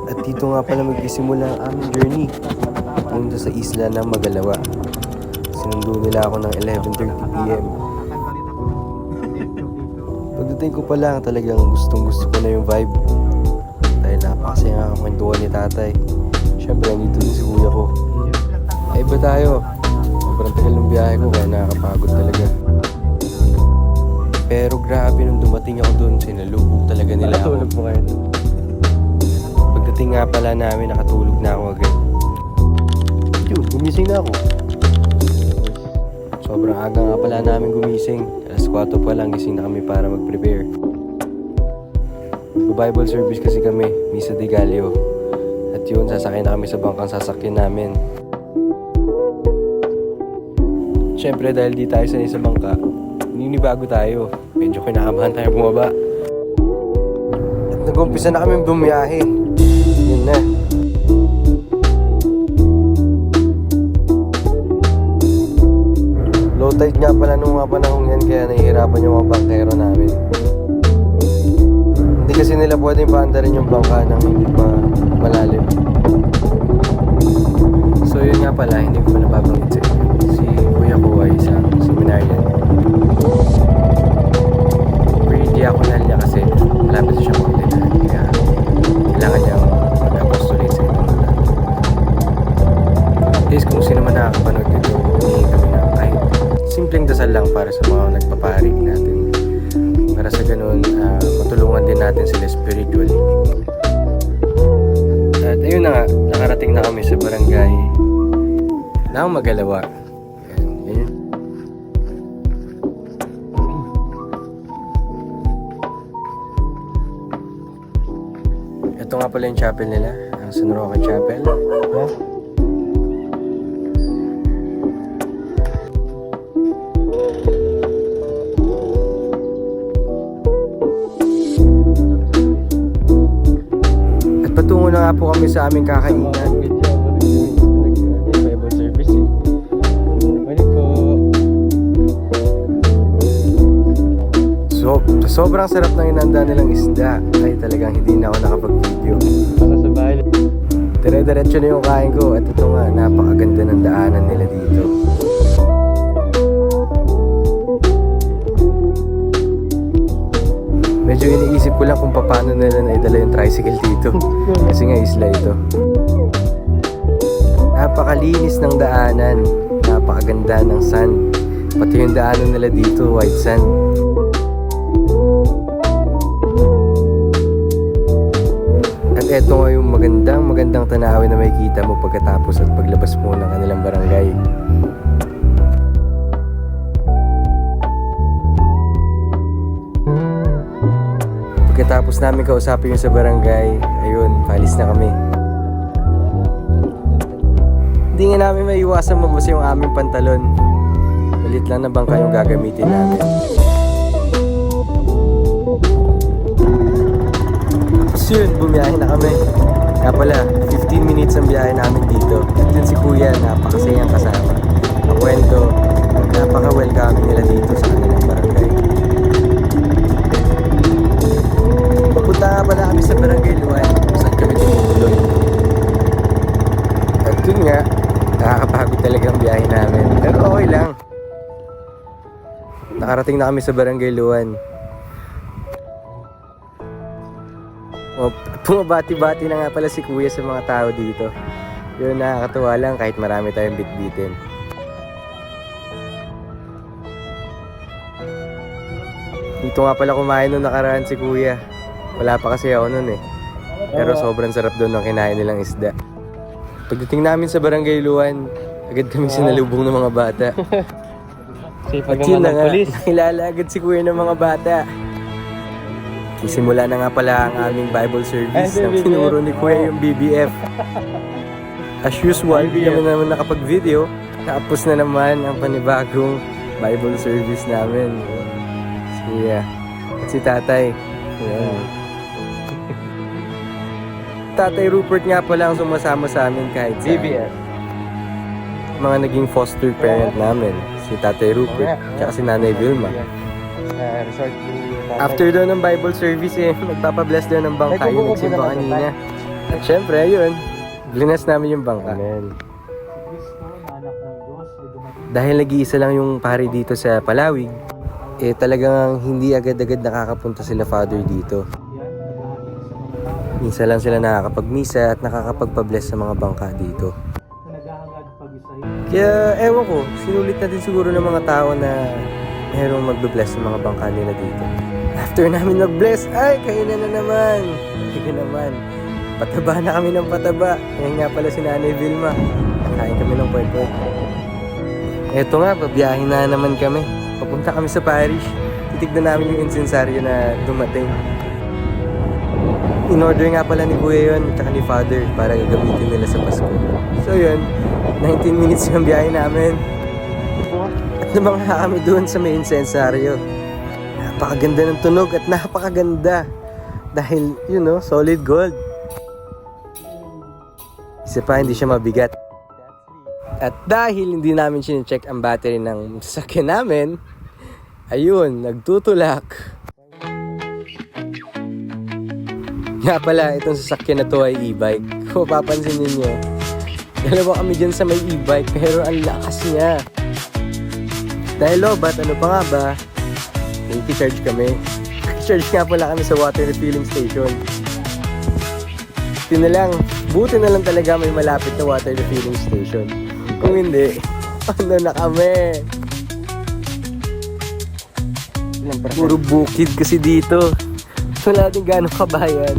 At dito nga pala magsisimula ang aming journey punta sa isla ng Magalawa. Sinundo nila ako ng 11:30 PM. Pagdating ko pa lang talagang gustong gusto ko na yung vibe. Dahil napakasaya nga kwentuhan ni tatay. Siyempre nandito din si kuya ko. Ay iba tayo. Sobrang tagal ng biyahe ko kaya nakakapagod talaga. Pero grabe nung dumating ako doon, sinalubog talaga nila ako. Natulog po kayo. Pagdating nga pala namin, nakatulog na ako agad. Yun, gumising na ako. Sobrang aga nga pala namin gumising. Alas 4 pa lang gising na kami para mag-prepare. Bible service kasi kami, Misa de Gallo. At yun, sasakay na kami sa bangkang sasakyan namin. Siyempre dahil di tayo sanay sa bangka, ninibago tayo. Medyo kinakabahan tayo bumaba. At nag-umpisa na kami bumiyahe. Yun na. Low tide nga pala nung mga panahon yan, kaya nahihirapan yung mga bangkero namin. Hindi kasi nila pwedeng paandarin yung bangka nang hindi pa malalim. So yun nga pala, hindi ko pa nababanggit sa inyo. Si kuya ko ay isang seminarian. Pre-diaconal niya kasi malapit siya mag-ordinahan. Kaya kailangan niya mag-apostolate sa ibang mga. At least kung sino man nakakapanood dito, hindi kami na kahit simpleng dasal lang para sa mga nagpapari natin. Para sa ganun, matulungan din natin sila spiritually. At ayun na nga, nakarating na kami sa barangay ng Magalawa. Ayan. Ito nga pala yung chapel nila, ang San Roque Chapel. Yeah. At patungo na nga po kami sa aming kakainan. Bible service eh. Pwede po. So, sobrang sarap ng inanda nilang isda. Ay talagang hindi na ako nakapag-video. Para sa bahay. Dire-diretso na yung kain ko. At ito nga, napakaganda ng daanan nila dito. Medyo iniisip ko lang kung paano nila naidala yung tricycle dito. Kasi nga isla ito. Napakalinis ng daanan. Napakaganda ng sand. Pati yung daanan nila dito, white sand. At eto nga yung magandang tanawin na makikita mo pagkatapos at paglabas mo ng kanilang barangay. Pagkatapos namin kausapin yung sa barangay, ayun, palis na kami. Hindi nga namin maiwasan mabasa yung aming pantalon. Malit lang na bangka yung gagamitin namin. Tapos yun, bumiyahe na kami. Kaya pala, 15 minutes ang biyahe namin dito. At yun si kuya, napakasayang kasama. Makwento, napaka-welcome nila dito sa kanilang barangay. Punta nga pala kami sa Barangay Luan kung saan kami tumutuloy. At yun nga, nakakapagod talaga ang biyahe namin. Pero okay lang. Nakarating na kami sa Barangay Luan. Pumabati-bati na nga pala si kuya sa mga tao dito. Yun, nakakatuwa lang kahit marami tayong bitbitin. Dito nga pala kumain nung nakaraan si kuya. Wala pa kasi ako nun eh. Pero sobrang sarap doon ng kinain nilang isda. Pagdating namin sa Barangay Luan, agad kami sinalubong ng mga bata. At yun na nga, nakilala agad si kuya ng mga bata. Isimula na nga pala ang aming Bible service nang tinuro ni kuya yung BBF. As usual, di naman nakapag-video. Tapos na naman ang panibagong Bible service namin. Si kuya at si tatay. Ayan. Tatay Rupert nga pala ang sumasama sa amin kahit sa BBF. Mga naging foster parent namin. Si Tatay Rupert, tsaka si Nanay Vilma. Resort ni After doon ng Bible service nagpapabless doon ng bangka yung nagsimba kanina. At syempre, ayun, blinas namin yung bangka. Amen. Dahil nag-iisa lang yung pari dito sa Palawig, talagang hindi agad-agad nakakapunta sila Father dito. Minsan lang sila nakakapagmisa at nakakapagpa-bless sa mga bangka dito. Kaya ewan ko, sinulit na din siguro ng mga tao na merong magbe-bless sa mga bangka nila dito. After namin mag-bless, ay kainan na naman. Sige naman, pataba na kami ng pataba. Yan nga pala si Nanay Vilma. Nakain kami ng kwek-kwek. Eto nga, babiyahin na naman kami. Papunta kami sa parish. Titignan namin yung insensaryo na dumating. In-order nga pala ni Kuya yun, at ni Father, para gagamitin nila sa Pasko. So yun, 19 minutes yung biyahe namin. At namangha kami doon sa may insensaryo. Napakaganda ng tunog at napakaganda. Dahil, solid gold. Isa pa, hindi siya mabigat. At dahil hindi namin sinecheck ang battery ng sasakyan namin, ayun, nagtutulak. Nga pala, itong sasakyan na to ay e-bike. Kung papansin ninyo, dalawa kami dyan sa may e-bike pero ang lakas niya. Dahil lobat, ano pa nga ba? Naki-charge kami. Charge nga pala kami sa water refilling station. Buti na lang talaga may malapit na water refilling station. Kung hindi, ano na kami? Puro bukid kasi dito. Wala din gano'ng kabayan.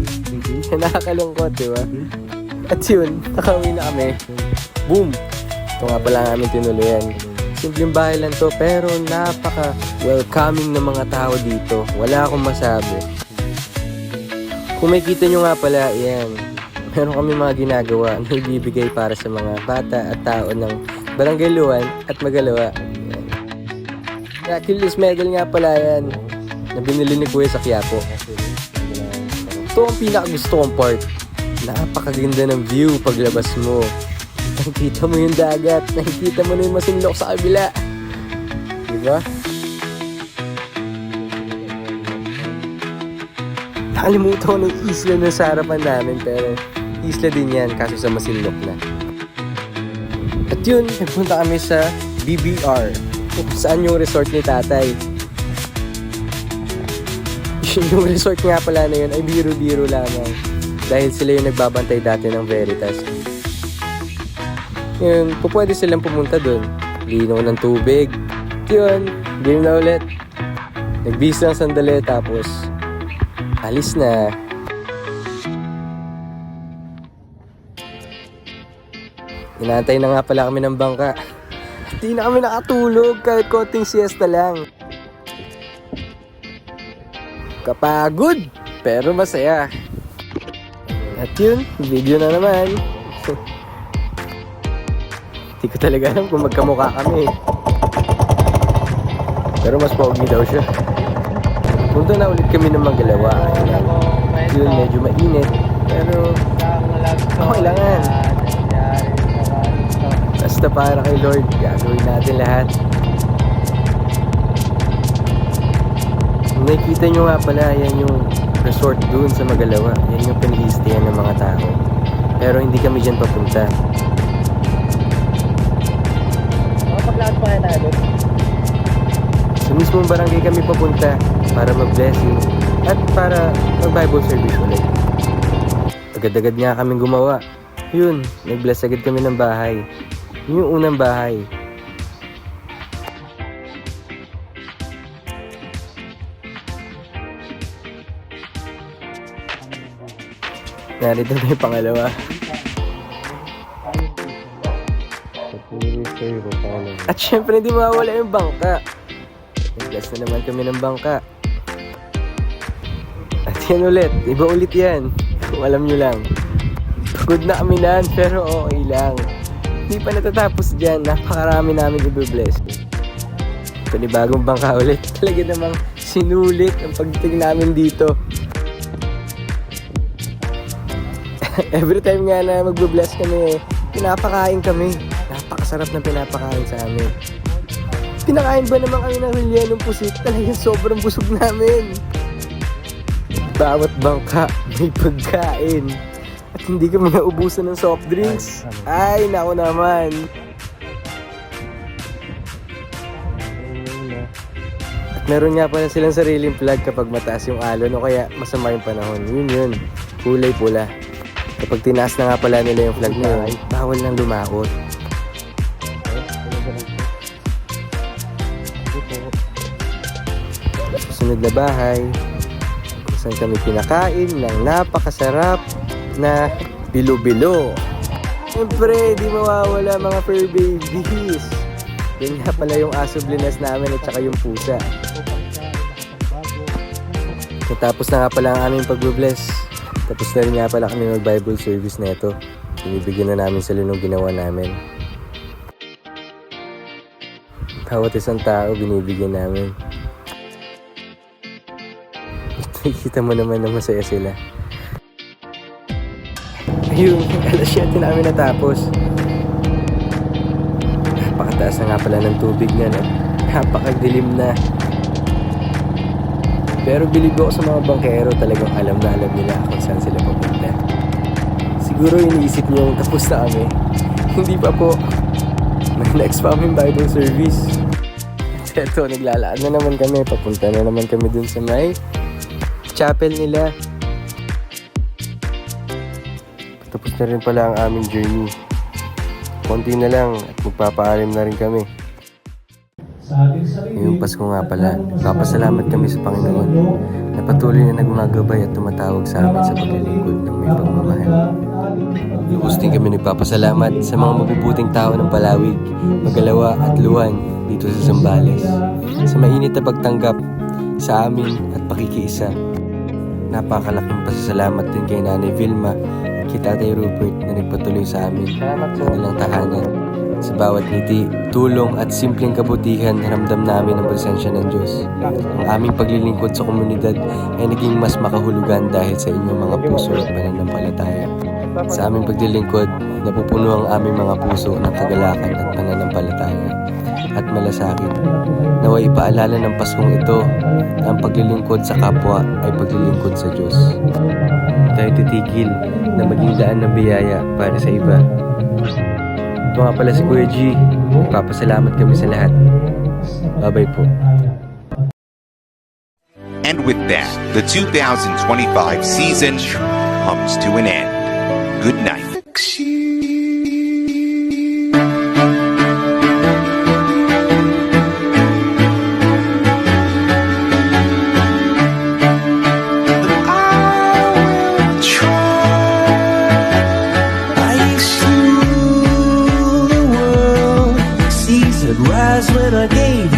Nakakalungkot, di ba? At yun, nakauwi na kami. Boom! Ito nga pala namin tinuluyan. Simpleng bahay lang to, pero napaka-welcoming ng mga tao dito. Wala akong masabi. Kung makikita nyo nga pala, yan. Meron kami mga ginagawa na ibibigay para sa mga bata at tao ng Barangay Luan at Magalawa. Yan. Achilles medal nga pala yan na binili ni Kuya sa Quiapo. Ito ang pinakagusto kong part. Napakaganda ng view paglabas mo. Nakikita mo yung dagat, nakikita mo na yung masinlok sa kabila. Diba? Nakalimutan ko ng isla na sa harapan namin, pero isla din yan, kaso sa masinlok na. At yun, nagpunta kami sa BBR. Saan yung resort ni tatay? Yung resort nga pala na yun ay biro-biro lamang. Dahil sila yung nagbabantay dati ng Veritas. Yun, pwede silang pumunta dun. Linaw ng tubig. Yun, game na ulit. Nagbis lang sandali tapos alis na. Inantay na nga pala kami ng bangka. Hindi na kami nakatulog kahit konting siesta lang. Kapagod, pero masaya. At yun, video na naman. Hindi ko talaga alam kung magkamukha kami. Pero mas pogi daw siya. Punta na ulit kami ng Magalawa. Yun, medyo mainit. Pero okay lang yan. Basta para kay Lord, gagawin natin lahat. Nakikita nyo nga pala, yan yung resort dun sa Magalawa. Yan yung pinag-i-stayan ng mga tao. Pero hindi kami dyan papunta. Paglaot pa kayo tayo doon? Sa mismong barangay kami papunta para mag-blessing at para mag-Bible service ulit. Agad-agad nga kaming gumawa. Yun, nag-bless agad kami ng bahay. Yun yung unang bahay. Narito na yung pangalawa. At syempre hindi mawawala yung bangka. Nag-bless na naman kami ng bangka. At yan ulit, iba ulit yan. Kung alam nyo lang. Pagod na kami na, pero okay lang. Hindi pa natatapos dyan, napakarami namin i-bless. Panibagong bangka ulit. Talaga namang sinulit ang pagdating namin dito. Every time nga na magbe-bless kami, pinapakain kami. Napakasarap ng pinapakain sa amin. Pinakain ba naman kami ng Julianong pusit? Talagang sobrang busog namin. Bawat bangka may pagkain. At hindi kami naubusan ng soft drinks. Ay, naku naman. At meron nga pala silang sariling flag kapag mataas yung alon o kaya masama yung panahon. Yun. Kulay pula. Kapag tinaas na nga pala nila yung flag na yun, bawal nang lumaot. Susunod na bahay, kung saan kami pinakain ng napakasarap na bilo-bilo. Siyempre, di mawawala mga fur babies. Yan nga pala yung aso blinas namin at saka yung pusa. Natapos na nga pala ang aming pagbe-bless. Tapos na rin nga pala kami mag-Bible service na ito. Binibigyan na namin sila nung ginawa namin. Bawat isang tao binibigyan namin. Nakikita mo naman na masaya sila. Ayun, alas 7 namin natapos. Napakataas na nga pala ng tubig niyan at napakadilim na. Pero bilib ako sa mga bangkero, talagang alam na alam nila kung saan sila papunta. Siguro iniisip niyo tapos na kami. Hindi pa po. May next pa kaming Bible service. Eto, naglalaan na naman kami. Papunta na naman kami dun sa may chapel nila. Tapos na rin pala ang aming journey. Konti na lang at magpapaalim na rin kami. Ngayong Pasko nga pala, papasalamat kami sa Panginoon na patuloy na nagmagabay at tumatawag sa amin sa paglilingkod ng may pagmamahal. Lubos din kami nagpapasalamat sa mga mabubuting tao ng Palawig, Magalawa at Luwan dito sa Zambales. Sa mainit na pagtanggap sa amin at pakikiisa. Napakalaking pasasalamat din kay Nanay Vilma at kay Tatay Rupert na nagpatuloy sa amin sa kanilang tahanan. Sa bawat ngiti, tulong at simpleng kabutihan, ramdam namin ang presensya ng Diyos. Ang aming paglilingkod sa komunidad ay naging mas makahulugan dahil sa inyong mga puso at pananampalataya. Sa aming paglilingkod, napupuno ang aming mga puso ng kagalakan at pananampalataya at malasakit. Naway ipaalala ng Paskong ito na ang paglilingkod sa kapwa ay paglilingkod sa Diyos. Tayo titigil na maging daan ng biyaya para sa iba. Ito nga pala si Kuya G. Papasalamat kami sa lahat. Bye-bye po. And with that, the 2025 season comes to an end. Good night. Rise when I gave